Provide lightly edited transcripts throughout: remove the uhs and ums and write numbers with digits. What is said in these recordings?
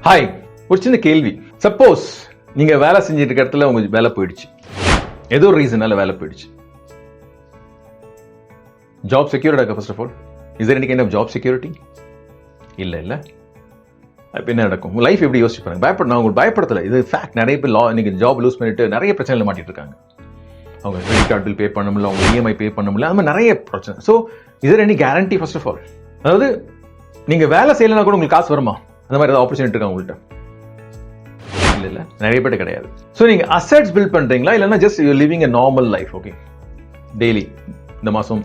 Hi, ஒரு சின்ன கேள்வி. சப்போஸ் நீங்க வேலை செஞ்சுட்டு இருக்க இடத்துல உங்க வேலை போயிடுச்சு, ஏதோ ஒரு ரீசனால வேலை போயிடுச்சு. ஜாப் செக்யூர்டா இருக்கா? First of all, is there any kind of job security? இல்ல. அப்ப என்ன நடக்கும்? உங்க லைஃப் எப்படி யோசிச்சு பாருங்க. நான் உங்களுக்கு பயப்படுத்தல, இது ஃபேக்ட். நிறைய பேர் இன்னைக்கு ஜாப் லூஸ் பண்ணிட்டு நிறைய பிரச்சனைகள் மாட்டிட்டு இருக்காங்க. அவங்க கிரெடிட் கார்டு பில் பே பண்ண முடியல, அவங்க இஎம்ஐ பே பண்ண முடியல, அது மாதிரி நிறைய பிரச்சனை. So is there any guarantee? First of all, அதாவது நீங்க வேலை செய்யலைன்னா கூட உங்களுக்கு காசு வருமா? அந்த மாதிரி ஏதாவது ஆப்பர்ச்சுனிட்டி இருக்கா உங்கள்கிட்ட? இல்ல, நிறைய பேர் கிடையாது. ஸோ நீங்க அசெட்ஸ் பில்ட் பண்றீங்களா, இல்லைன்னா just you living a normal life? Okay, daily இந்த மாசம்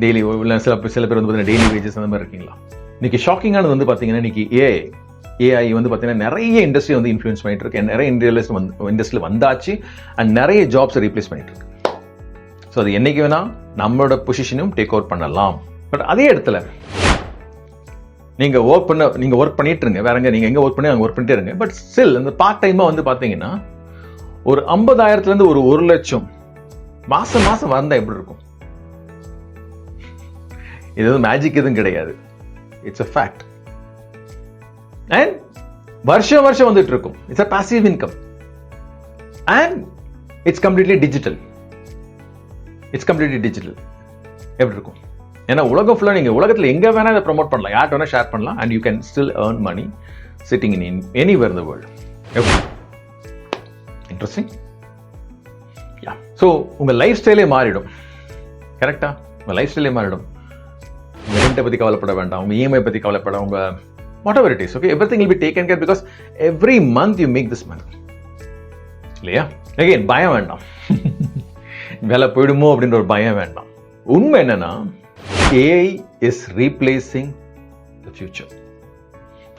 டெய்லி சில பேர் வந்து பார்த்தீங்கன்னா டெய்லி வேஜஸ் அந்த மாதிரி இருக்கீங்களா? இன்னைக்கு ஷாக்கிங்கானது வந்து பார்த்தீங்கன்னா, இன்னைக்கு ஏஐ வந்து பார்த்தீங்கன்னா நிறைய இண்டஸ்ட்ரி வந்து இன்ஃப்ளூயன்ஸ் பண்ணிட்டு இருக்கு. நிறைய இண்டஸ்ட்ரியில் வந்தாச்சு அண்ட் நிறைய ஜாப்ஸ் ரீப்ளேஸ் பண்ணிட்டு இருக்கு. ஸோ அது என்னைக்கு வேணா நம்மளோட பொசிஷனும் டேக் ஓவர் பண்ணலாம். பட் அதே இடத்துல நீங்க ஒர்க் பண்ணிட்டு இருங்க. வேற நீங்க எங்க ஒர்க் பண்ணி அங்க ஒர்க் பண்ணிட்டே இருங்க. பட் ஸ்டில் இந்த பார்ட் டைமா வந்து பாத்தீங்கன்னா ஒரு 50,000 இருந்து ஒரு 1 லட்சம் மாசம் வந்தா எப்படி இருக்கும்? இது வந்து மேஜிக் எதுவும் கிடையாது. It's a fact. அண்ட் வருஷம் வந்துட்டு இருக்கும். It's a passive income and it's completely digital. எப்படி இருக்கும்? ஏன்னா உலகம் ஃபுல்லா நீங்க உலகத்துல எங்க வேணா இதை ப்ரொமோட் பண்ணலாம், யார்ட்ட வேணா ஷேர் பண்ணலாம், and you can still earn money sitting in anywhere in the world. Interesting. Yeah. So உங்க லைஃப் ஸ்டைலே மாறிடும். கரெக்டா? உங்க லைஃப் ஸ்டைலே மாறிடும். உங்க ரெண்டை பத்தி கவலைப்பட வேண்டாம், உங்க இஎம்ஐ பத்தி கவலைப்பட, உங்க whatever it is, okay, everything will be taken care because every month you make this money. இல்லையா? again பயம் வேண்டாம். வேலை போயிடுமோ அப்படின்ற ஒரு பயம் வேண்டாம். உண்மை என்னன்னா, AI is replacing the future.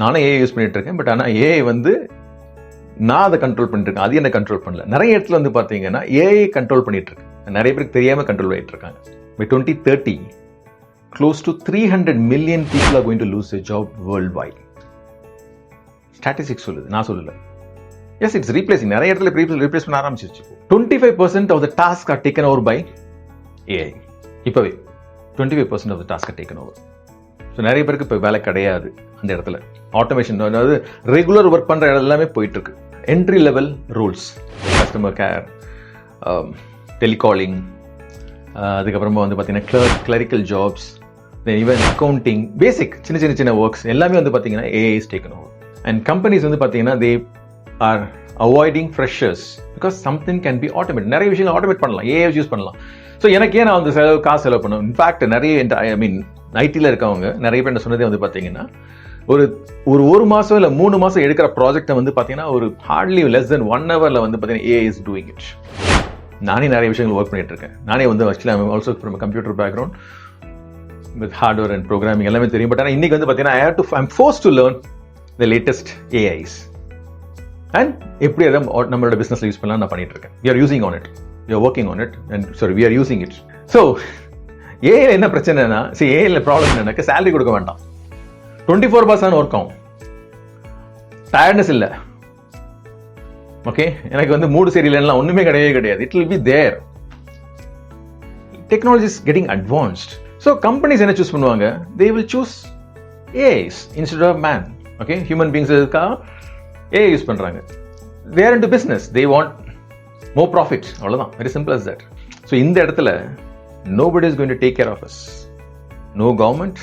நானும் AI யூஸ் பண்ணிட்டு இருக்கேன். பட் ஆனால் AI வந்து நான் அதை கண்ட்ரோல் பண்ணிட்டு இருக்கேன், அது என்ன கண்ட்ரோல் பண்ணல. நிறைய இடத்துல வந்து பார்த்தீங்கன்னா AI கண்ட்ரோல் பண்ணிட்டு இருக்கு. நிறைய பேருக்கு தெரியாம கண்ட்ரோல் பண்ணிட்டு இருக்காங்க. By 2030, close to 300 million people are going to lose their job worldwide. Statistics சொல்லுது, நான் சொல்லல. Yes, it's replacing. நிறைய இடத்துல ரீப்ளேஸ் பண்ண ஆரம்பிச்சிருச்சு. 25% of the tasks are taken over by AI. இப்பவே 25% of the task are taken over. So நிறைய பேருக்கு இப்போ வேலை கிடையாது. அந்த இடத்துல ஆட்டோமேஷன், அதாவது ரெகுலர் ஒர்க் பண்ணுற எல்லாமே போயிட்டு இருக்கு. Entry level roles, customer care, telecalling, அதுக்கப்புறமா வந்து பார்த்தீங்கன்னா clerical jobs, even accounting, basic சின்ன ஒர்க்ஸ் எல்லாமே வந்து பார்த்தீங்கன்னா AI is taken over. And companies வந்து பார்த்தீங்கன்னா they are avoiding freshers because something can be automated. நிறைய விஷயங்கள் ஆட்டோமேட் பண்ணலாம், AI யூஸ் பண்ணலாம். ஸோ எனக்கே நான் வந்து காசு செலவு பண்ணேன். இன்ஃபேக்ட் நிறைய ஐடியில் இருக்கவங்க நிறைய பேர் சொன்னதே வந்து பார்த்தீங்கன்னா, ஒரு மாதம் இல்லை 3 மாதம் எடுக்கிற ப்ராஜெக்டை வந்து பார்த்தீங்கன்னா ஒரு ஹார்ட்லி less than 1 hour வந்து பார்த்தீங்கன்னா AI is doing it. நானே நிறைய விஷயங்கள் ஒர்க் பண்ணிட்டு இருக்கேன். நானே வந்து actually I also from computer background with hardware and programming எல்லாமே தெரியும். பட் ஆனால் இன்னைக்கு வந்து பார்த்தீங்கன்னா I'm forced to learn the latest AIs and எப்படி அதை நம்மளோட பிஸ்னஸ்ல யூஸ் பண்ணலாம் நான் பண்ணிட்டு இருக்கேன். we are using on it, we are working on it, and sorry, we are using it. So AI என்ன பிரச்சனைனா, AI ப்ராப்ளம் என்னன்னா, salary கொடுக்க வேண்டாம், 24/7 ஒர்க் ஆகும், டயர்ட்னஸ் இல்லை. ஓகே, எனக்கு வந்து மூடு சரியில்லைன்னா ஒண்ணுமே கிடையாது. it will be there. Technology is getting advanced. So companies என்ன சூஸ் பண்ணுவாங்க? they will choose AIs instead of man. Okay, human beings AI use பண்றாங்க. they are into business, they want more profit. அவ்வளவுதான், very simple as that. So இந்த இடத்துல nobody is going to take care of us. No government,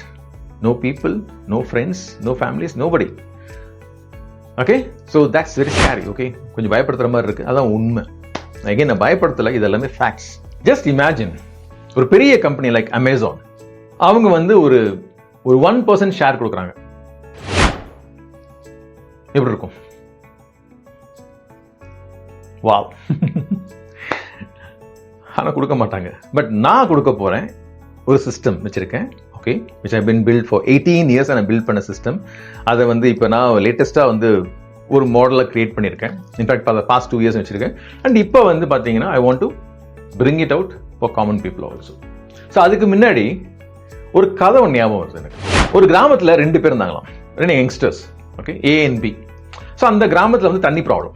no people, no friends, no families, nobody. Okay, so that's very scary. Okay, கொஞ்சம் பயப்படுத்துற மாதிரி இருக்கு, அதான் உண்மை. again நான் பயப்படுத்தல, இதெல்லாமே facts. just imagine ஒரு பெரிய கம்பெனி லைக் Amazon, அவங்க வந்து ஒரு 1% ஷேர் கொடுக்குறாங்க. எப்படி இருக்கும்? வாவ். ஆனா கொடுக்க மாட்டாங்க. பட் நான் கொடுக்க போறேன். ஒரு சிஸ்டம் வச்சிருக்கேன். Okay, which I have been built for 18 years and I built பண்ண சிஸ்டம். அதை வந்து இப்போ நான் லேட்டஸ்டா வந்து ஒரு மாடலை கிரியேட் பண்ணியிருக்கேன். In fact for the past 2 years வச்சிருக்கேன். அண்ட் இப்போ வந்து பார்த்தீங்கன்னா I want to bring it out for common people also. So அதுக்கு முன்னாடி ஒரு கதை ஒன்று ஞாபகம் வருது எனக்கு. ஒரு கிராமத்தில் 2 பேர் இருந்தாங்களாம், 2 youngsters. Okay, A and B. So அந்த கிராமத்தில் வந்து தண்ணி ப்ராப்ளம்.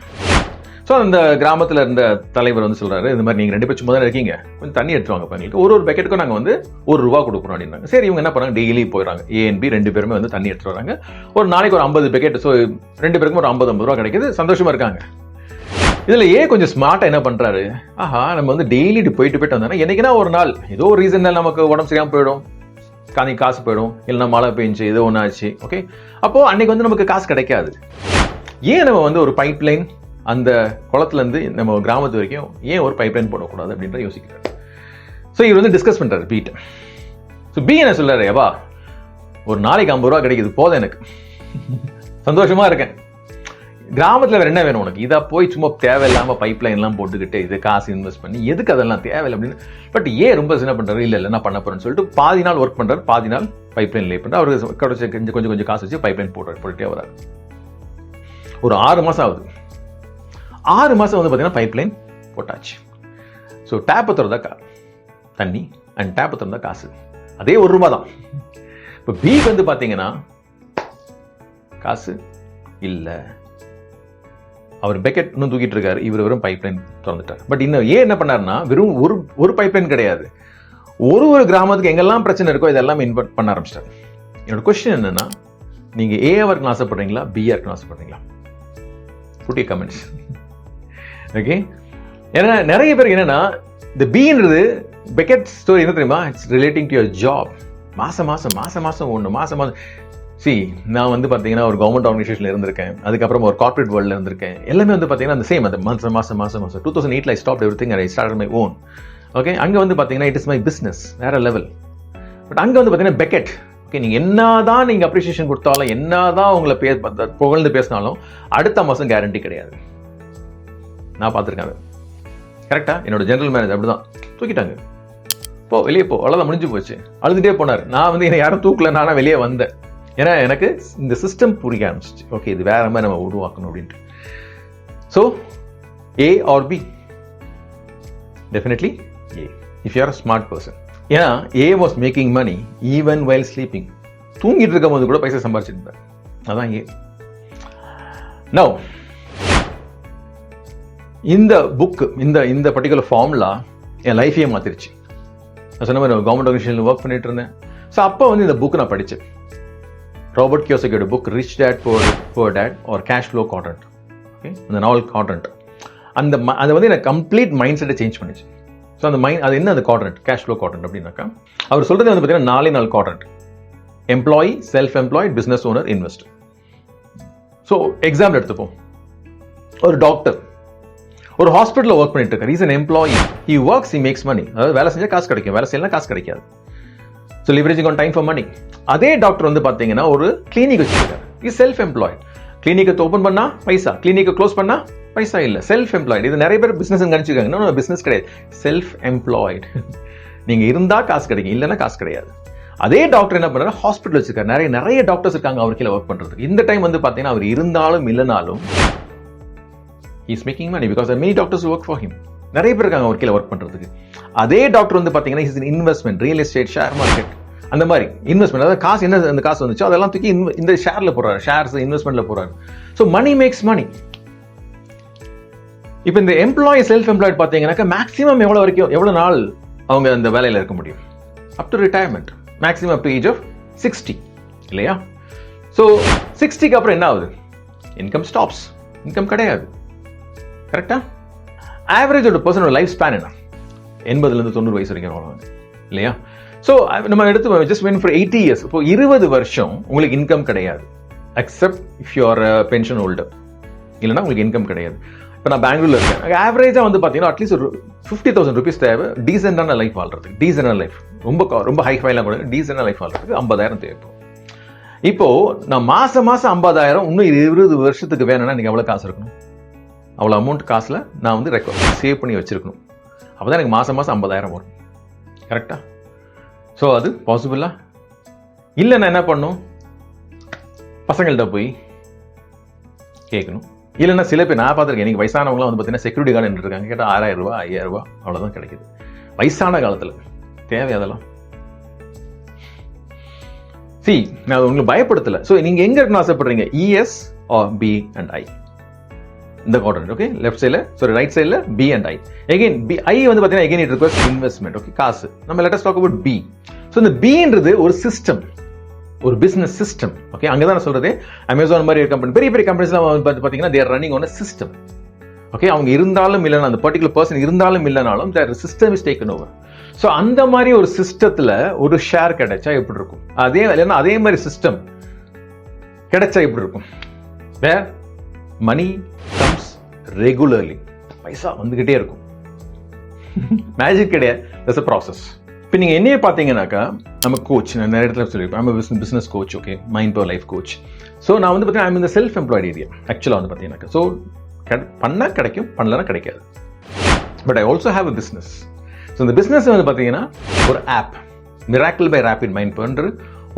ஸோ அந்த கிராமத்தில் இருந்த தலைவர் வந்து சொல்றாரு, இந்த மாதிரி நீங்கள் 2 பேர் சும்மா தான் இருக்கீங்க, கொஞ்சம் தண்ணி எடுத்துவாங்க எங்களுக்கு, ஒரு பக்கெட்டுக்கும் நாங்கள் வந்து ₹1 கொடுக்குறோம் அப்படின்னாங்க. சரி, இவங்க என்ன பண்ணாங்க, டெய்லி போயிடறாங்க. A and B 2 பேருமே வந்து தண்ணி எடுத்துட்டு வராங்க. ஒரு நாளைக்கு ஒரு 50 பக்கெட். ஸோ 2 பேருக்கும் ஒரு ₹50 கிடைக்குது, சந்தோஷமா இருக்காங்க. இதுல கொஞ்சம் ஸ்மார்ட்டா என்ன பண்றாரு, ஆஹா நம்ம வந்து டெய்லி போயிட்டு வந்தோம்னா என்னைக்குன்னா ஒரு நாள் ஏதோ ஒரு ரீசன் நமக்கு உடம்பு சரியாம போயிடும், காசு போயிடும், இல்லைன்னா மழை பெஞ்சு ஏதோ ஒன்று ஆச்சு. ஓகே, அப்போ அன்னைக்கு வந்து நமக்கு காசு கிடைக்காது. ஏன் நம்ம வந்து ஒரு பைப் லைன் அந்த குளத்துல இருந்து நம்ம கிராமத்து வரைக்கும் ஏன் ஒரு பைப் லைன் போடக்கூடாது அப்படின்ற யோசிக்கிறாரு. ஸோ இவர் வந்து டிஸ்கஸ் பண்றாரு பீட்ட. ஸோ பி என்ன சொல்றாரு, ஏவா ஒரு நாளைக்கு ₹50 கிடைக்குது, போதும் எனக்கு, சந்தோஷமா இருக்கேன். கிராமத்துல வேற என்ன வேணும் உனக்கு, இதை போய் சும்மா தேவையில்லாம பைப் லைன் எல்லாம் போட்டுக்கிட்டு இது காசு இன்வெஸ்ட் பண்ணி எதுக்கு, அதெல்லாம் தேவையில்லை அப்படின்னு. பட் ரொம்ப என்ன பண்றாரு, இல்ல நான் பண்ண போறேன்னு சொல்லிட்டு பாதி நாள் ஒர்க் பண்றாரு, பாதி நாள் பைப் லைன் லே பண்றாரு. அவருக்கு கிடைச்ச கொஞ்சம் காசு வச்சு பைப் லைன் போட்டுட்டே வராரு. ஒரு 6 மாசம் ஆகுது. 6 மாசம் வந்து பாத்தீங்கன்னா பைப் லைன் போட்டாச்சு. ஸோ டேப்பை திறந்தா தண்ணி அண்ட் டேப்பை திறந்தா காசு, அதே ₹1 தான். இப்போ பி வந்து பாத்தீங்கன்னா காசு இல்ல, அவர் பெக்கெட் இன்னும் தூக்கிட்டு இருக்காரு, இவர் வெறும் பைப் லைன் திறந்துட்டார். பட் இன்னும் என்ன பண்ணாருன்னா, வெறும் ஒரு பைப் லைன் கிடையாது, ஒரு கிராமத்துக்கு எங்கெல்லாம் பிரச்சனை இருக்கோ இதெல்லாம் இன்வெர்ட் பண்ண ஆரம்பிச்சிட்டாரு. என்னோட கொஸ்டின் என்னன்னா, நீங்க A இருக்கணும் ஆசைப்படுறீங்களா, B இருக்கணும் ஆசைப்படுறீங்களா? Put your comments. ஓகே, ஏன்னா நிறைய பேருக்கு என்னன்னா, இந்த Bன்றது பெக்கெட் ஸ்டோரி என்ன தெரியுமா, it's relating to your job. மாசம் ஒன்று நான் வந்து பார்த்தீங்கன்னா ஒரு கவர்மெண்ட் ஆர்கனைசேஷன்ல இருந்திருக்கேன், அதுக்கப்புறம் ஒரு கார்பரேட் வேர்ல்ட்ல இருந்திருக்கேன். எல்லாமே வந்து பார்த்தீங்கன்னா அந்த சேம், அந்த மாசம் 2008 ஐ stopped everything and I started my own. Okay, அங்கே வந்து பார்த்தீங்கன்னா இட் இஸ் மை பிஸ்னஸ், வேற லெவல். பட் அங்கே வந்து பார்த்தீங்கன்னா பெக்கெட். ஓகே, நீங்கள் என்னதான் நீங்கள் அப்ரிசியேஷன் கொடுத்தாலும், என்னதான் உங்களை புகழ்ந்து பேசினாலும் அடுத்த மாதம் கேரண்டி கிடையாது. நான் பார்த்துருக்கேன். கரெக்டா, என்னோட ஜெனரல் மேனேஜர் அப்படிதான் தூக்கிட்டாங்க, வெளியே போ, அவ்வளோதான், முடிஞ்சு போச்சு. அழுதுகிட்டே போனார். நான் வந்து என்னை யாரும் தூக்கல, நானா வெளியே வந்தேன். ஏன்னா எனக்கு இந்த சிஸ்டம் புரிய ஆரம்பிச்சிச்சு. ஓகே, இது வேற மாதிரி நம்ம உருவாக்கணும் அப்படின்ட்டு. So A or B? Definitely A, if you are a smart person. ஏன்னா A was making money even while sleeping. தூங்கிட்டு இருக்கும் போது கூட பைசா சம்பாரிச்சிருந்தார். அதான் A. நவ் இந்த புக், இந்த பர்டிகுலர் ஃபார்முலா என் லைஃபையே மாத்திருச்சு. நான் சொன்ன மாதிரி கவர்மெண்ட் ஆர்கனைசேஷன்ல ஒர்க் பண்ணிட்டு இருந்தேன். ஸோ அப்போ வந்து இந்த புக் நான் படித்தேன். ராபர்ட் கியோசகியோட book rich dad poor dad or cash flow quadrant. Okay, அந்த நாவல் குவாட்ரண்ட், அது வந்து எனக்கு கம்ப்ளீட் மைண்ட் செட்டை சேஞ்ச் பண்ணிச்சு. ஸோ அது என்ன, அந்த குவாட்ரண்ட், கேஷ் ஃப்ளோ குவாட்ரண்ட் அப்படின்னாக்கா, அவர் சொல்றது வந்து பார்த்தீங்கன்னா 4 quadrant: employee, self employed, business owner, investor. So example எடுத்துப்போம். ஒரு டாக்டர் ஒரு ஹாஸ்பிட்டலில் ஒர்க் பண்ணிட்டு இருக்காரு. Is an employee. He works, he makes money. அதாவது வேலை செஞ்சா காசு கிடைக்கும், வேலை செய்யலாம் காசு கிடைக்காது. So leveraging on time for money. அதே டாக்டர் வந்து பார்த்தீங்கன்னா ஒரு கிளினிக் வச்சிருக்காரு. Is self employed. கிளினிக்கை ஓப்பன் பண்ணா பைசா, கிளினிக்கை க்ளோஸ் பண்ணா பைசா இல்லை, செல்ஃப் எம்ப்ளாய்டு. இது நிறைய பேர் பிசினஸ் நினைச்சிருக்காங்க. இன்னும் பிசினஸ் கிடையாது, செல்ஃப் எம்ப்ளாய்டு. நீங்க இருந்தா காசு கிடைக்கும், இல்லைன்னா காசு கிடையாது. அதே டாக்டர் என்ன பண்றாரு, ஹாஸ்பிட்டல் வச்சிருக்காரு. நிறைய டாக்டர்ஸ் இருக்காங்க அவர் கீழே ஒர்க் பண்றது. இந்த டைம் வந்து பார்த்தீங்கன்னா அவர் இருந்தாலும் இல்லைனாலும் he's making money because there are many doctors who work for him. நிறைய பேர் இருக்காங்க அவர் கீழே ஒர்க் பண்றதுக்கு. அதே டாக்டர் வந்து பாத்தீங்கன்னா is investment, real estate, share market, அந்த மாதிரி இன்வெஸ்ட்மெண்ட். அதாவது காசு என்ன, அந்த காசு வந்துச்சோ அதெல்லாம் தூக்கி இந்த ஷேர்ல போறாரு, ஷேர்ஸ் இன்வெஸ்ட்மெண்ட்ல போறாரு. So money makes money. இப்போ இந்த எம்ப்ளாயி, செல்ஃப் எம்ப்ளாய்ட் பாத்தீங்கன்னாக்கா மேக்ஸிமம் எவ்வளவு நாள் அவங்க அந்த வேலையில இருக்க முடியும்? Up to retirement, maximum up to age of 60 இல்லையா? ஸோ 60க்கு அப்புறம் என்ன ஆகுது? இன்கம் ஸ்டாப்ஸ், இன்கம் கிடையாது. கரெக்டா? ஆவரேஜ் ஒரு பர்சனோட லைஃப் ஸ்பேன் என்ன? 80 to 90 வயசு வரைக்கும் வாழ்வாங்க இல்லையா? ஸோ நம்ம எடுத்து ஜஸ்ட் வென் ஃபார் 80 years. இப்போ 20 வருஷம் உங்களுக்கு இன்கம் கிடையாது, accept if you R pension holder. இல்லைன்னா உங்களுக்கு இன்கம் கிடையாது. இப்போ நான் பெங்களூர்ல இருக்கேன். ஆவரேஜா வந்து பார்த்தீங்கன்னா அட்லீஸ்ட் ஒரு 50,000 rupees தேவை டீசென்டான லைஃப் வாழ்றதுக்கு. டீசென்டான லைஃப், ரொம்ப ஹை ஃபைலாம் கூட டீசென்டான லைஃப் வாழ்றதுக்கு 50,000 தேவைப்படும். இப்போ நான் மாசம் 50,000 இன்னும் 20 வருஷத்துக்கு வேணும்னா எனக்கு எவ்வளவு காசு இருக்கணும்? அவ்வளோ அமௌண்ட் காசில் நான் வந்து சேவ் பண்ணி வச்சிருக்கணும். அப்போ தான் எனக்கு மாதம் 50,000 வரும். கரெக்டா? ஸோ அது பாசிபிளா? இல்லை, நான் என்ன பண்ணும், பசங்கள்கிட்ட போய் கேட்கணும். இல்லைன்னா சில பேர் நான் பார்த்துருக்கேன், எனக்கு வயசானவங்களாம் வந்து பார்த்தீங்கன்னா செக்யூரிட்டி கார்டு இருக்காங்க. கேட்டால் 6,000 ரூபா 5,000 ரூபா அவ்வளோதான் கிடைக்குது. வயசான காலத்தில் தேவை அதெல்லாம். நான் உங்களுக்கு பயப்படுத்தலை. ஸோ நீங்கள் எங்கே இருக்குன்னு ஆசைப்படுறீங்க? ES or B and I? இந்த குவாட்ரண்ட். ஓகே, லெஃப்ட் சைடில் சாரி ரைட் சைடில் B and I. Again B I வந்து பார்த்தீங்கன்னா again it requires investment. Okay, காசு. நம்ம let us talk about B. So இந்த பின்றது ஒரு சிஸ்டம், ஒரு பிசினஸ் சிஸ்டம். ஓகே, அங்கே தான் நான் சொல்றது அமேசான் மாதிரி ஒரு கம்பெனி, பெரிய பெரிய கம்பெனிஸ்லாம் பார்த்தீங்கன்னா they're running on system. Okay, அவங்க இருந்தாலும் இல்லைனா அந்த பர்டிகுலர் பர்சன் இருந்தாலும் இல்லைனாலும் their system is taken over. So அந்த மாதிரி ஒரு சிஸ்டத்தில் ஒரு ஷேர் கிடைச்சா எப்படி இருக்கும், அதே இல்லைன்னா அதே மாதிரி சிஸ்டம் கிடைச்சா எப்படி இருக்கும், வேர் மணி கம்ஸ் ரெகுலர்லி, பைசா வந்துகிட்டே இருக்கும். மேஜிக் கிடையாது, தட்ஸ் a ப்ராசஸ். இப்போ நீங்கள் என்னையே பார்த்தீங்கன்னாக்கா நம்ம கோச், நான் நிறைய இடத்துல சொல்லியிருப்பேன், நம்ம business coach. Okay, mind power life coach. So நான் வந்து பார்த்தீங்கன்னா ஐம் இந்த செல்ஃப் எம்ப்ளாய்டு ஏரியா ஆக்சுவலாக வந்து பார்த்தீங்கன்னாக்கா. ஸோ பண்ணால் கிடைக்கும், பண்ணலன்னா கிடைக்காது. But I also have a business. So இந்த பிஸ்னஸ் வந்து பார்த்தீங்கன்னா ஒரு app, miracle by rapid mind பவர்ன்ற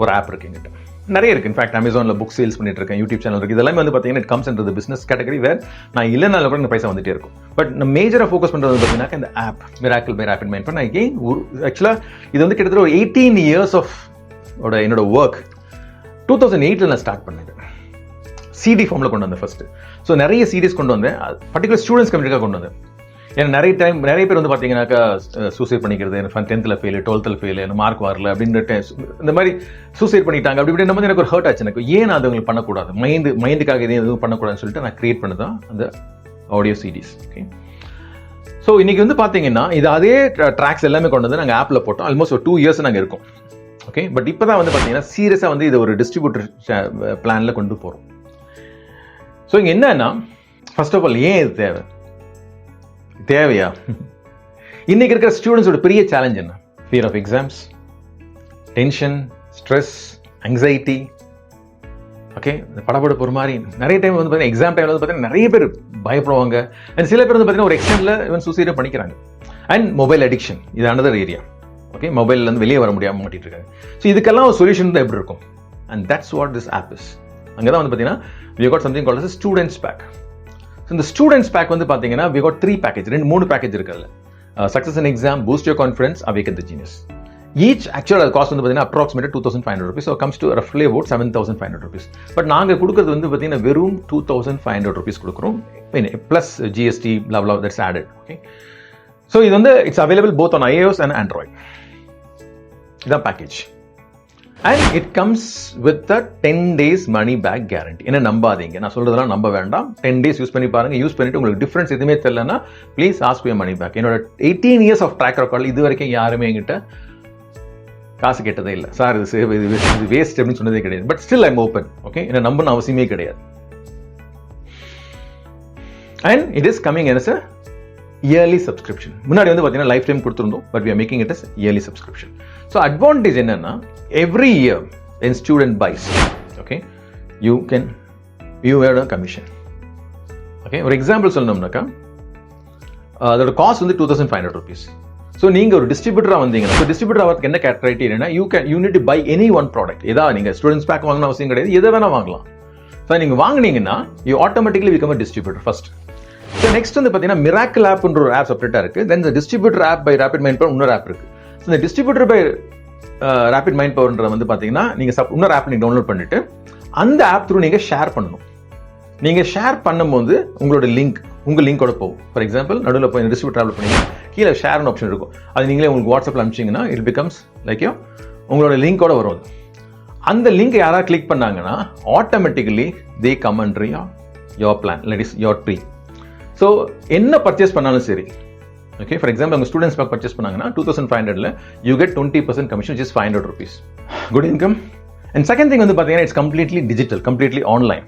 ஒரு ஆப் இருக்கு எங்கிட்ட. நிறைய இருக்கு. இன்ஃபேக்ட் அமேசானில் புக் சேல்ஸ் பண்ணிட்டு இருக்கேன், யூடியூப் சேனல் இருக்கு. இதெல்லாம் வந்து பார்த்தீங்கன்னா it comes into the business category where நான் இல்லைனால கூட எனக்கு பைசா வந்துட்டே இருக்கும். பட் நான் மேஜராக ஃபோக்கஸ் பண்ணுறது பார்த்தீங்கன்னா இந்த app miracle by rapid Mind. நான் எகெயின் ஆக்சுவலாக இது வந்து கிட்டத்தட்ட ஒரு 18 years ஆஃப் என்னோட ஒர்க் 2008 நான் ஸ்டார்ட் பண்ணேன். சிடி ஃபார்மில் கொண்டு வந்தேன் ஃபர்ஸ்ட். ஸோ நிறைய சிடிஸ் கொண்டு வந்தேன், பர்டிகுலர் ஸ்டூடெண்ட்ஸ் கம்யூனிட்டிக்காக கொண்டு வந்தேன். ஏன்னா நிறைய பேர் வந்து பார்த்தீங்கன்னாக்கா சூசைட் பண்ணிக்கிறது, எனக்கு 10th ஃபெயில், 12th ஃபெயில், எனக்கு மார்க் வரல அப்படின்ட்டு இந்த மாதிரி சூசைட் பண்ணிட்டாங்க. அப்படி இப்படி வந்து எனக்கு ஒரு ஹர்ட் ஆச்சு. எனக்கு ஏன் அது அவங்களுக்கு பண்ணக்கூடாது, மைண்டுக்காக எதுவும் பண்ணக்கூடாதுன்னு சொல்லிட்டு நான் கிரியேட் பண்ணதான் அந்த ஆடியோ சிடிஸ். ஓகே, ஸோ இன்னைக்கு வந்து பார்த்தீங்கன்னா இது அதே ட்ராக்ஸ் எல்லாமே கொண்டு வந்து நாங்கள் ஆப்பில் போட்டோம். ஆல்மோஸ்ட் ஒரு 2 years நாங்கள் இருக்கோம். ஓகே, பட் இப்போ தான் வந்து பார்த்தீங்கன்னா சீரியஸாக வந்து இது ஒரு டிஸ்ட்ரிபியூட்டர் பிளானில் கொண்டு போகிறோம். ஸோ இங்கே என்னன்னா, ஃபர்ஸ்ட் ஆஃப் ஆல் ஏன் இது தேவையா? இன்னைக்கு இருக்கிற ஸ்டூடெண்ட்ஸோட பெரிய சேலஞ்ச் என்ன? Fear of exams, tension, stress, anxiety. Okay, படப்படப்பு ஒரு மாதிரி நிறைய டைம் வந்து பார்த்தீங்கன்னா எக்ஸாம் டைம்ல வந்து பார்த்தீங்கன்னா நிறைய பேர் பயப்படுவாங்க. அண்ட் சில பேர் வந்து பார்த்தீங்கன்னா ஒரு எக்ஸாம்ல இவன் சூசைடே பண்ணிக்கிறாங்க. அண்ட் மொபைல் அடிக்ஷன், இது அனதர் ஏரியா. ஓகே, மொபைல்ல இருந்து வெளியே வர முடியாமல் மாட்டிட்டு இருக்காங்க. ஸோ இதுக்கெல்லாம் ஒரு சொல்யூஷன் தான் எப்படி இருக்கும்? And that's what this app is. அங்கே தான் வந்து பார்த்தீங்கன்னா we got something called as a students pack. So இந்த students pack வந்து பார்த்தீங்கன்னா we got 3 package, 3 பேக்கேஜ் இருக்குல்ல. Success in exam, boost your confidence, awaken the genius. Each actual cost வந்து பார்த்தீங்கன்னா approximately 2,500 rupees. So comes to roughly about 7,500 rupees. But நாங்கள் கொடுக்கறது வந்து பார்த்தீங்கன்னா வெறும் 2,500 rupees கொடுக்குறோம். Plus GST, blah blah, that's added. Okay. So இது வந்து it's available both on iOS and Android. இதான் package. And it comes with a 10 days money back guarantee. என்ன நம்பாதீங்க, நான் சொல்றதெல்லாம் நம்ப வேண்டாம். 10 days யூஸ் பண்ணி பாருங்க. யூஸ் பண்ணிட்டு உங்களுக்கு டிஃபரன்ஸ் எதுவுமே தெரியலன்னா please ask your money back. என்னோட 18 years ஆஃப் ட்ராக் ரெக்கார்ட் இது வரைக்கும் யாருமே என்கிட்ட காசு கேட்டதே இல்லை. சார் இது வேஸ்ட் அப்படின்னு சொன்னதே கிடையாது. But still I'm open. Okay, என்ன நம்பணும் அவசியமே கிடையாது. And it is coming as a yearly subscription. முன்னாடி வந்து பார்த்தீங்கன்னா லைஃப் டைம் கொடுத்துருந்தோம், but we are making it as yearly subscription. So advantage என்னன்னா, every year when student buys, okay, you earn a commission. Okay, ஒரு example சொல்லணும்னாக்கா அதோட cost வந்து 2,500 rupees. So நீங்கள் ஒரு டிஸ்ட்ரிபியூட்டராக வந்தீங்கன்னா, ஸோ டிஸ்ட்ரிபியூட்டர் ஆகிறதுக்கு என்ன criteria, you need to buy any one product. ஏதாவது நீங்கள் ஸ்டூடெண்ட்ஸ் பேக் வாங்கணும் அவசியம் கிடையாது, எதை வேணால் வாங்கலாம். ஸோ நீங்கள் வாங்கினீங்கன்னா you automatically become a distributor first. So next வந்து பார்த்தீங்கன்னா மிராக்கிள் ஆப்ன்ற ஒரு ஆப் செப்பரேட்டாக இருக்குது. தென் இந்த distributor app by rapid Mind power இன்னொரு ஆப் இருக்குது. ஸோ இந்த டிஸ்ட்ரிபியூட்டர் பை ரேபிட் மைண்ட் பவர்ன்ற வந்து பார்த்தீங்கன்னா நீங்கள் இன்னொரு ஆப் நீங்கள் டவுன்லோட் பண்ணிட்டு அந்த ஆப் த்ரூ நீங்கள் ஷேர் பண்ணணும். நீங்கள் ஷேர் பண்ணும்போது உங்களோட லிங்க் உங்கள் லிங்கோட போகும். ஃபார் எக்ஸாம்பிள் நடுவில் போய் டிஸ்ட்ரிபியூட்டர் ட்ராவல் பண்ணி கீழே ஷேர்னு ஆப்ஷன் இருக்கும். அது நீங்களே உங்களுக்கு வாட்ஸ்அப்பில் அனுப்பிச்சிங்கன்னா இட் பிகம்ஸ் லைக் உங்களோட லிங்கோட வரும். அந்த லிங்க் யாராவது கிளிக் பண்ணாங்கன்னா automatically they come under your plan, it is your free. So என்ன பர்ச்சேஸ் பண்ணாலும் சரி, ஓகே, ஃபார் எக்ஸாம்பிள் உங்கள் ஸ்டூடெண்ட்ஸ் பேக் பர்ச்சேஸ் பண்ணாங்கன்னா 2,500ல you get 20% commission, which is 500 rupees. Good income. And second thing வந்து பார்த்தீங்கன்னா it's completely digital, completely online.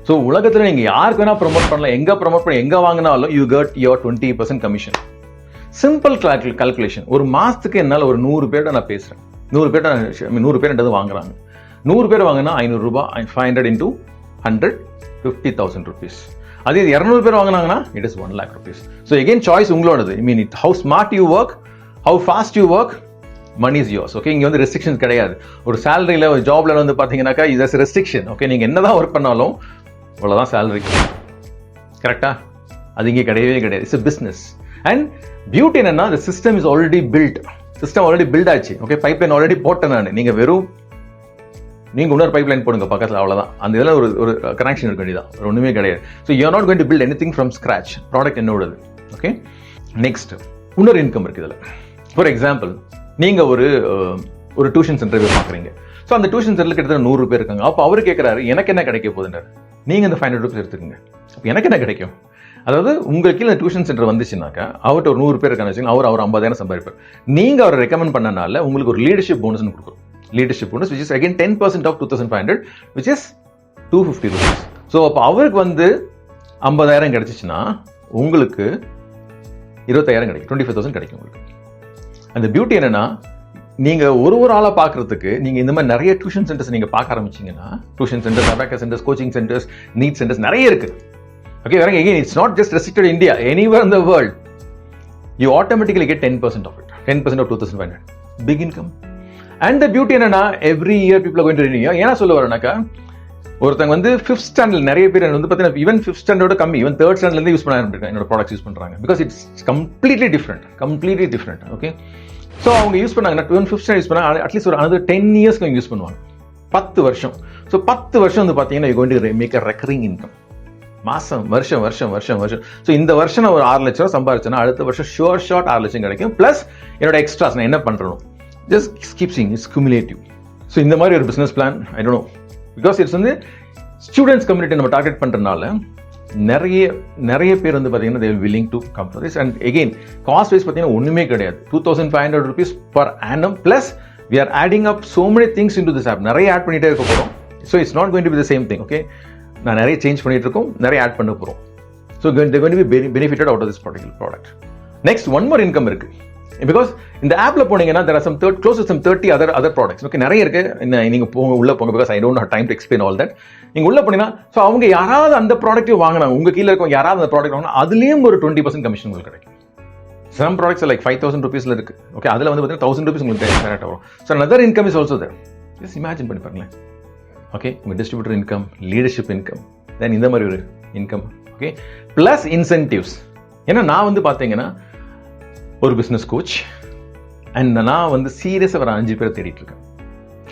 So உலகத்தில் நீங்கள் யாருக்கு வேணால் ப்ரொமோட் பண்ணலாம், எங்கே ப்ரொமோட் பண்ண எங்கே வாங்கினாலும் you get your 20% commission. Simple calculation. ஒரு மாதத்துக்கு என்னால் ஒரு 100 பேர்ட்ட நான் பேசுகிறேன். 100 பேர் வாங்குறாங்க. 100 பேர் வாங்கினா 500 ரூபாய், 500 into 100, 50,000 rupees. அதே 200 பேர் வாங்கினாங்கன்னா it is 1 lakh rupees. So again choice உங்களோடது. I mean how smart you work, how fast you work, money is yours. Okay, இங்கே வந்து ரெஸ்ட்ரிக்ஷன்ஸ் கிடையாது. ஒரு சேலரியில் ஒரு ஜாப்ல வந்து பார்த்தீங்கன்னாக்கா இஸ் ரெஸ்ட்ரிக்ஷன். ஓகே, நீங்கள் என்ன தான் ஒர்க் பண்ணாலும் அவ்வளோதான் சேலரி. கரெக்டா? அது இங்கே கிடையவே கிடையாது. It's a business. And beauty என்னன்னா, the system is already built. System already built ஆச்சு. ஓகே, பைப்லைன் ஆல்ரெடி போட்டேன் நான். நீங்கள் வெறும் நீங்கள் இன்னொரு பைப் லைன் போடுங்க பக்கத்தில், அவ்வளோதான். அந்த இதில் ஒரு கனெக்ஷன் இருக்க வேண்டியதான், ஒன்றுமே கிடையாது. So you are not going to build anything from scratch. Product என்னோடது. ஓகே, நெக்ஸ்ட் இன்னொரு இன்கம் இருக்குது இதில். ஃபார் எக்ஸாம்பிள், நீங்கள் ஒரு டியூஷன் சென்டர் பார்க்குறீங்க. ஸோ அந்த டியூஷன் சென்டரில் கிட்டத்தட்ட 100 பேர் இருக்காங்க. அப்போ அவர் கேட்குறாரு, எனக்கு என்ன கிடைக்க போகுதுன்றார். நீங்கள் அந்த 500 rupees எடுத்துக்கோங்க. அப்போ எனக்கு என்ன கிடைக்கும்? அதாவது உங்களுக்கு கீழே டியூஷன் சென்டர் வந்துச்சுனாக்கா அவர்கிட்ட ஒரு 100 பேர் இருக்கான்னு வச்சுக்கோங்க, அவர் 50,000 சம்பாதிப்பார். நீங்கள் அவரை ரெக்கமெண்ட் பண்ணனால உங்களுக்கு ஒரு லீடர்ஷிப் போனஸ்னு கொடுக்குறோம். Leadership bonus which is again 10% of 2,500, which is 250 rupees. So அப்போ அவருக்கு 50,000 கிடைச்சிச்சுன்னா உங்களுக்கு 20,000 கிடைக்கும், 25,000 கிடைக்கும் உங்களுக்கு. அந்த பியூட்டி என்னன்னா, நீங்கள் ஒரு ஆளாக பார்க்குறதுக்கு நீங்கள் இந்த மாதிரி நிறைய டியூஷன் சென்டர்ஸ் நீங்கள் பார்க்க ஆரம்பிச்சிங்கன்னா, tuition centres, abacus centres, coaching centres, NEET centres நிறைய இருக்குது. Okay, again, it's not just restricted to India. Anywhere in the world, you automatically get 10% of it. 10% of 2,500. Big income. And the beauty என்னன்னா, every year people are going to renew. ஏன்னா சொல்ல வரேனாக்கா, ஒருத்தங்க 5th standard நிறைய பேர் பார்த்தீங்கன்னா even 5th standard கம்மி, even 3rd standardலேருந்து use பண்ண ஆரம்பிச்சிருக்காங்க, என்னோட ப்ராடக்ட்ஸ் யூஸ் பண்ணுறாங்க. Because it's completely different. Okay, so அவங்க யூஸ் பண்ணாங்கன்னா 5th standard யூஸ் பண்ணாங்க, அட்லீஸ்ட் ஒரு another 10 years அவங்க யூஸ் பண்ணுவாங்க. 10 வருஷம். ஸோ 10 வருஷம் பார்த்தீங்கன்னா you're going to make a recurring income. மாசம், வருஷம். ஸோ இந்த வருஷம் நான் ஒரு 6 லட்சம் ரூபா சம்பாதிச்சேன்னா அடுத்த வருஷம் ஷோர் ஷார்ட் 6 லட்சம் கிடைக்கும். பிளஸ் என்னோட எக்ஸ்ட்ராஸ் நான் என்ன பண்றேன், just keep seeing, it's cumulative. So இந்த மாதிரி ஒரு business plan I don't know, because it's students community நம்ம டார்கெட் பண்றதுனால நிறைய பேர் பார்த்தீங்கன்னா they will willing to come for this. And again, cost wise பார்த்தீங்கன்னா ஒண்ணுமே கிடையாது. 2,500 rupees per annum plus we are adding up so many things into this app. நிறைய add பண்ணிட்டே இருக்க போறோம். So it's not going to be the same thing. Okay, நான் நிறைய change பண்ணிட்டு இருக்கோம், நிறைய ஆட் பண்ண போகிறோம். So they're going to be benefited out of this particular product. Next one more income இருக்கு. பிகாஸ் இந்த ஆப்ல போனீங்கன்னா there are some close to some 30 other products. Okay, நிறைய இருக்கு. நீங்க உள்ள போங்க, because I don't have time to explain all that. நீங்க உள்ள போனீங்கன்னா ஸோ அவங்க யாராவது அந்த ப்ராடக்ட்டையும் வாங்கினாங்க, உங்க கீழே இருக்கவங்க யாராவது அந்த ப்ராடக்ட் வாங்கினா அதுலேயும் ஒரு 20% கமிஷன் உங்களுக்கு கிடைக்கும். சம் ப்ராடக்ட்ஸ் லைக் 5,000 rupeesல இருக்கு. ஓகே, அதில் பார்த்தீங்கன்னா 1,000 rupees உங்களுக்கு டேரக்டாக வரும். So another income is also there. Just imagine பண்ணி பாருங்களேன். ஓகே, உங்க டிஸ்ட்ரிபியூட்டர் இன்கம், லீடர்ஷிப் இன்கம், தென் இந்த மாதிரி ஒரு இன்கம். Okay, plus incentives. ஏன்னா நான் பார்த்தீங்கன்னா ஒரு பிஸ்னஸ் கோச், அண்ட் நான் சீரியஸாக ஒரு 5 பேரை தேடிட்டு இருக்கேன்.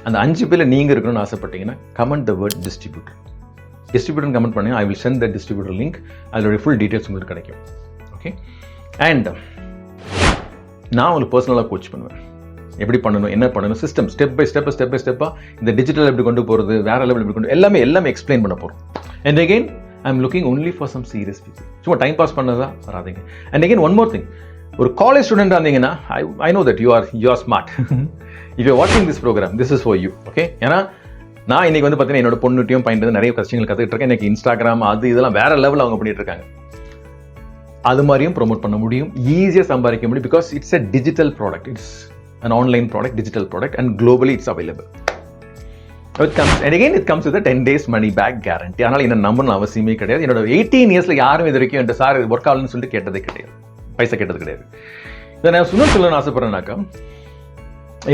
அந்த 5 பேரில் நீங்கள் இருக்கணும்னு ஆசைப்பட்டீங்கன்னா comment the word distributor comment பண்ணி I will send the distributor link. அதோடைய ஃபுல் டீட்டெயில்ஸ் உங்களுக்கு கிடைக்கும். ஓகே, அண்ட் நான் உங்களுக்கு பர்சனலாக கோச் பண்ணுவேன். எப்படி பண்ணணும், என்ன பண்ணணும், சிஸ்டம் ஸ்டெப் பை ஸ்டெப்பாக இந்த டிஜிட்டல் எப்படி கொண்டு போகிறது, வேற லெவல் எப்படி கொண்டு எல்லாமே எக்ஸ்பிளைன் பண்ண போகிறோம். And again I am looking only for some serious people. சும்மா டைம் பாஸ் பண்ணதான் வராதிங்க. And again one more thing, ஒரு காலேஜ் ஸ்டூடெண்டாக இருந்தீங்கன்னா I know that you are smart. If you வாட்சிங் this programme, this is for you. Okay, ஏன்னா நான் இன்னைக்கு பார்த்தீங்கன்னா என்னோட பொண்ணுட்டையும் பயன்படுத்தி நிறைய கஷ்டங்கள் கற்றுக்கிட்டு இருக்கேன். எனக்கு இன்ஸ்டாகிராம் இதெல்லாம் வேற லெவலில் அவங்க பண்ணிட்டு இருக்காங்க. அது மாதிரியும் ப்ரொமோட் பண்ண முடியும், ஈஸியாக சம்பாதிக்க முடியும். Because it's a digital product, it's an online product, digital product, and globally it's available. It comes with a 10 days money back guarantee. அதனால என்ன நம்பணும் அவசியமே கிடையாது. என்னோட 18 இயர்ஸ்ல யாரும் இது வரைக்கும் என்கிட்ட சார் ஒர்க் ஆகலன்னு சொல்லிட்டு கேட்டதே கிடையாது, பைசா கேட்டது கிடையாது. இதை நான் சொல்லணும்னு ஆசைப்படுறேன்னாக்கா,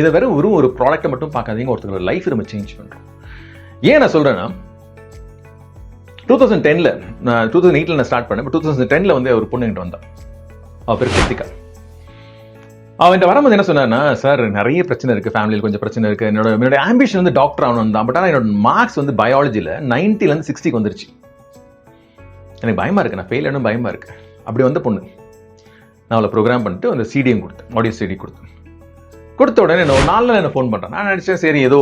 இதை வெறும் ஒரு ப்ராடக்ட்டை மட்டும் பார்க்காதீங்க, ஒருத்தரோட லைஃப் நம்ம சேஞ்ச் பண்றோம். ஏன் நான் சொல்றேன்னா, 2010ல நான் 2008ல நான் ஸ்டார்ட் பண்ணேன். 2010ல ஒரு பொண்ணு என்கிட்ட வந்தா, அவ பேர் கிருத்திகா. அவன்கிட்ட வரும்போது என்ன சொன்னான்னா, சார் நிறைய பிரச்சனை இருக்கு, ஃபேமிலியில் கொஞ்சம் பிரச்சனை இருக்கு, என்னோட ஆம்பிஷன் டாக்டர் ஆகணும் தான். பட் ஆனால் என்னோட மார்க்ஸ் பயாலஜியில் 90லேருந்து 60 வந்துருச்சு. எனக்கு பயமா இருக்கு, நான் ஃபெயில் ஆகணும் பயமா இருக்கு. அப்படி வந்த பொண்ணு நான் அவளை ப்ரோக்ராம் பண்ணிட்டு அந்த சிடியும் கொடுத்தேன், ஆடியோ சிடி கொடுத்த உடனே ஒரு 4 நாள் என்ன ஃபோன் பண்ணுறேன். நான் நினச்சேன் சரி ஏதோ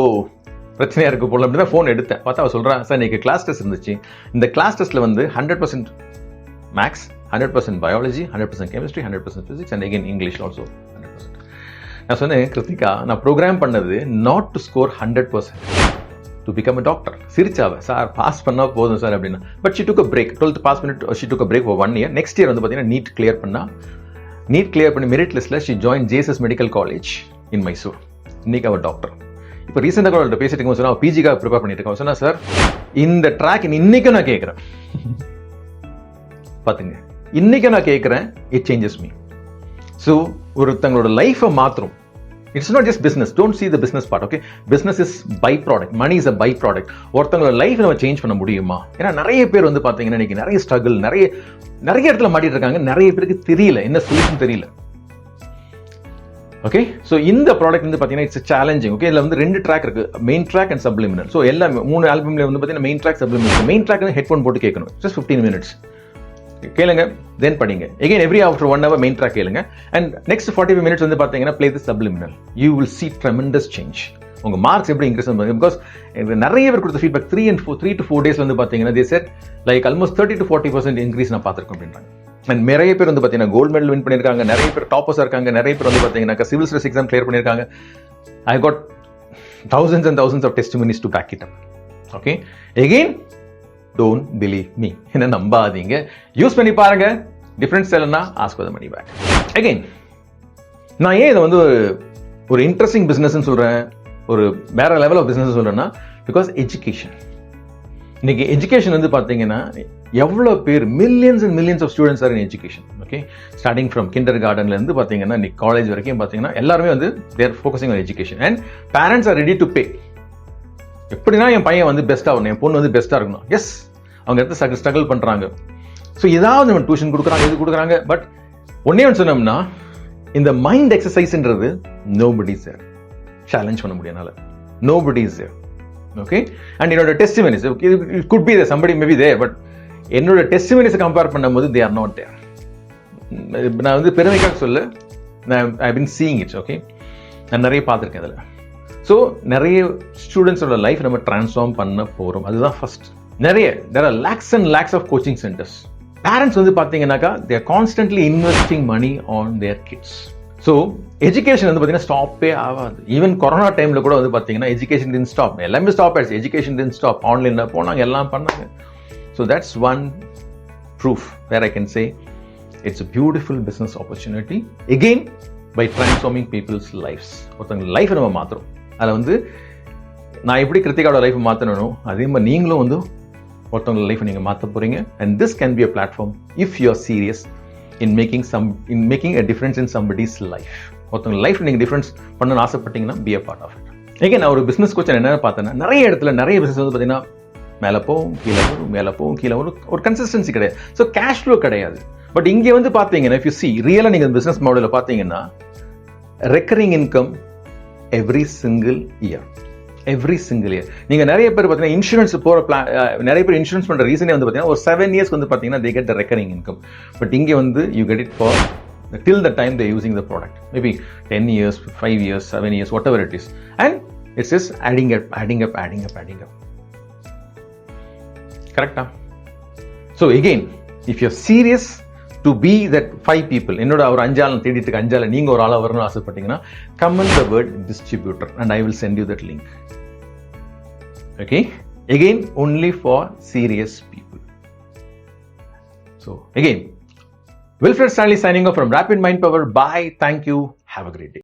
பிரச்சனையாக இருக்கு போல, அப்படி தான் ஃபோன் எடுத்தேன். பார்த்தா அவள் சொல்கிறான், சார் இன்னைக்கு கிளாஸ் டெஸ்ட் இருந்துச்சு, இந்த கிளாஸ் டெஸ்ட்டில் 100% maths, 100% biology, 100% chemistry, 100% physics, and again English also 100%. நான் சொன்னேன், கிருத்திகா நான் ப்ரோக்ராம் பண்ணது not to score 100%, to become a doctor. சிரிச்சாவ, சார் பாஸ் பண்ணால் போதும் சார் அப்படின்னா. But she took a break, 12th pass பண்ணிட்டு she took a break for 1 year. Next year பார்த்தீங்கன்னா நீட் கிளியர் பண்ணி மெரிட் லிஸ்ட்டில் she join JSS medical college in Mysore. இன்னைக்கு அவர் டாக்டர். இப்போ ரீசெண்டாக அவள்கிட்ட பேசிட்டு இருக்கோம், சொன்னா பிஜிக்காக ப்ரிப்பேர் பண்ணிட்டு இருக்கோம். சொன்னா சார் இந்த ட்ராக் இன்னைக்கு நான் கேட்குறேன், பாத்துங்க இன்னைக்கு நான் கேட்குறேன், இட் சேஞ்சஸ் மீ. ஸோ ஒருத்தங்களோட லைஃபை மாத்திரம். It's not just business, don't see the business part. Okay, business is by product, money is a by product. ஒருத்தங்களோட லைஃப் நம்ம சேஞ்ச் பண்ண முடியுமா? ஏன்னா நிறைய பேர் பார்த்தீங்கன்னா இன்னைக்கு நிறைய ஸ்ட்ரகிள், நிறைய இடத்துல மாட்டிட்டு இருக்காங்க. நிறைய பேருக்கு தெரியல, என்ன சொல்யூஷன் தெரியல. ஓகே, ஸோ இந்த ப்ராடக்ட் வந்து பார்த்தீங்கன்னா இட்ஸ் சேலஞ்சிங். ஓகே, இதில் வந்து 2 ட்ராக் இருக்கு, main track and subliminal. So எல்லாமே 3 ஆல்பம்ல வந்து பார்த்தீங்கன்னா main track, subliminal. Main track வந்து ஹெட்ஃபோன் போட்டு கேட்கணும், ஜஸ்ட் 15 minutes கேளுங்க, தென் படிங்க. Again every after 1 hour main track கேளுங்க, அண்ட் நெக்ஸ்ட் 45 minutes வந்து பார்த்தீங்கன்னா play the subliminal. You will see tremendous change. உங்க மார்க்ஸ் எப்படி இன்க்ரீஸ் பண்ணுங்க. பிகாஸ் நிறைய பேர் கொடுத்த ஃபீட்பேக் 3 to 4 days வந்து பார்த்தீங்கன்னா they said like almost 30 to 40% increase நான் பார்த்துருக்கேன் அப்படின்றாங்க. அண்ட் நிறைய பேர் வந்து பார்த்தீங்கன்னா கோல்டு மெடல் வின் பண்ணியிருக்காங்க, நிறைய பேர் டாப்பர்ஸாக இருக்காங்க, நிறைய பேர் வந்து பார்த்தீங்கன்னா சிவில் சர்வீஸ் எக்ஸாம் கிளியர் பண்ணியிருக்காங்க. I got thousands and thousands of testimonies to back it up. Okay, again don't believe me, என்ன நம்பாதீங்க, யூஸ் பண்ணி பாருங்க. டிஃபரன்ஸ் இல்லைன்னா ask for the money back. Again நான் ஏன் இதை வந்து ஒரு இன்ட்ரெஸ்டிங் பிஸ்னஸ்ன்னு சொல்கிறேன், ஒரு வேற லெவல் ஆஃப் பிஸ்னஸ் சொல்கிறேன்னா, பிகாஸ் எஜுகேஷன். இன்னைக்கு எஜுகேஷன் வந்து பார்த்தீங்கன்னா எவ்வளோ பேர், millions and millions of students are in education. Okay, starting from kinder கார்டன்லேருந்து பார்த்தீங்கன்னா இன்னைக்கு காலேஜ் வரைக்கும் பார்த்தீங்கன்னா எல்லாருமே வந்து their focusing on education. And parents are ready to pay. எப்படின்னா என் பையன் வந்து பெஸ்ட்டாக ஆகணும், என் பொண்ணு வந்து பெஸ்ட்டாக இருக்கணும். எஸ், அவங்க எடுத்து ஸ்ட்ரகிள் பண்ணுறாங்க. ஸோ ஏதாவது நம்ம டியூஷன் கொடுக்குறாங்க, இது கொடுக்குறாங்க. பட் ஒன்னே ஒன்று சொன்னோம்னா, இந்த மைண்ட் எக்ஸசைஸ்ன்றது நோபடி இஸ் தேர். சேலஞ்ச் பண்ண முடியாதனால nobody is there. Okay, and என்னோட testimonies it could be there, somebody maybe there, but என்னோட டெஸ்டிமனிஸை கம்பேர் பண்ணும்போது தே ஆர் நாட் தேர். நான் வந்து பெருமைக்காக சொல்ல, ஐ பின் சீயிங் இட்ஸ். ஓகே, நான் நிறைய பார்த்துருக்கேன் அதில். ஸோ நிறைய ஸ்டூடெண்ட்ஸோட லைஃப் நம்ம டிரான்ஸ்ஃபார்ம் பண்ண போகிறோம். அதுதான் first. there are lakhs and lakhs of coaching centers. Parents வந்து பார்த்தீங்கன்னாக்கா they are constantly investing money on their kids. So education வந்து பார்த்தீங்கன்னா ஸ்டாப்பே ஆகாது. ஈவன் கொரோனா டைமில் கூட வந்து பார்த்தீங்கன்னா எஜுகேஷன் didn't stop. எல்லாமே ஸ்டாப் ஆயிடுச்சு. Education didn't stop. ஆன்லைனில் போனாங்க, எல்லாம் பண்ணாங்க. So that's one proof where I can say it's a beautiful business opportunity. Again, by transforming people's lives. ஒருத்தவங்க லைஃப் நம்ம மாற்றுறோம். அதில் வந்து நான் எப்படி கிருத்திகாவோட லைஃப் மாற்றணும், அதே மாதிரி நீங்களும் வந்து ஒருத்தவங்க லைஃப் நீங்கள் மாற்ற போகிறீங்க. And this can be a platform if you are serious in making a difference in somebody's life. ஒருத்தவங்க லைஃப் நீங்கள் டிஃபரன்ஸ் பண்ணணும்னு ஆசைப்பட்டீங்கன்னா be a part of it. Okay நான் ஒரு பிஸ்னஸ் கோச் என்ன பார்த்தேன்னா, நிறைய இடத்துல நிறைய பிஸ்னஸ் வந்து பார்த்தீங்கன்னா மேலே போகும், கீழே வரும், மேலே போகும், கீழே வரும். ஒரு கன்சிஸ்டன்சி கிடையாது. ஸோ கேஷ் ஃப்ளோ கிடையாது. பட் இங்கே வந்து பார்த்தீங்கன்னா, இஃப் யூ சி ரியலாக நீங்கள் பிஸ்னஸ் மாடலில் பார்த்தீங்கன்னா, recurring income every single year. நீங்க நிறைய பேர் பார்த்தீங்கன்னா இன்சூரன்ஸ் போற நிறைய பேர் இன்சூரன்ஸ் பண்ற ரீசனே வந்து பார்த்தீங்கன்னா ஒரு 7 years வந்து பார்த்தீங்கன்னா they get the recurring income. But இங்கே வந்து you get it for till the time they're using the product, maybe 10 years, 5 years, 7 years, whatever it is, and it's just adding up. Correct? So again, if you're serious to be that 5 people, என்னோட ஒரு 5 ஆள் தேடிட்டு 5 ஆள் நீங்க ஒரு ஆளா வரணும்னு ஆசைப்பட்டீங்கன்னா, comment the word distributor and I will send you that link. Okay, again only for serious people. So again, Wilfred Stanley signing off from Rapid Mind Power. Bye, thank you, have a great day.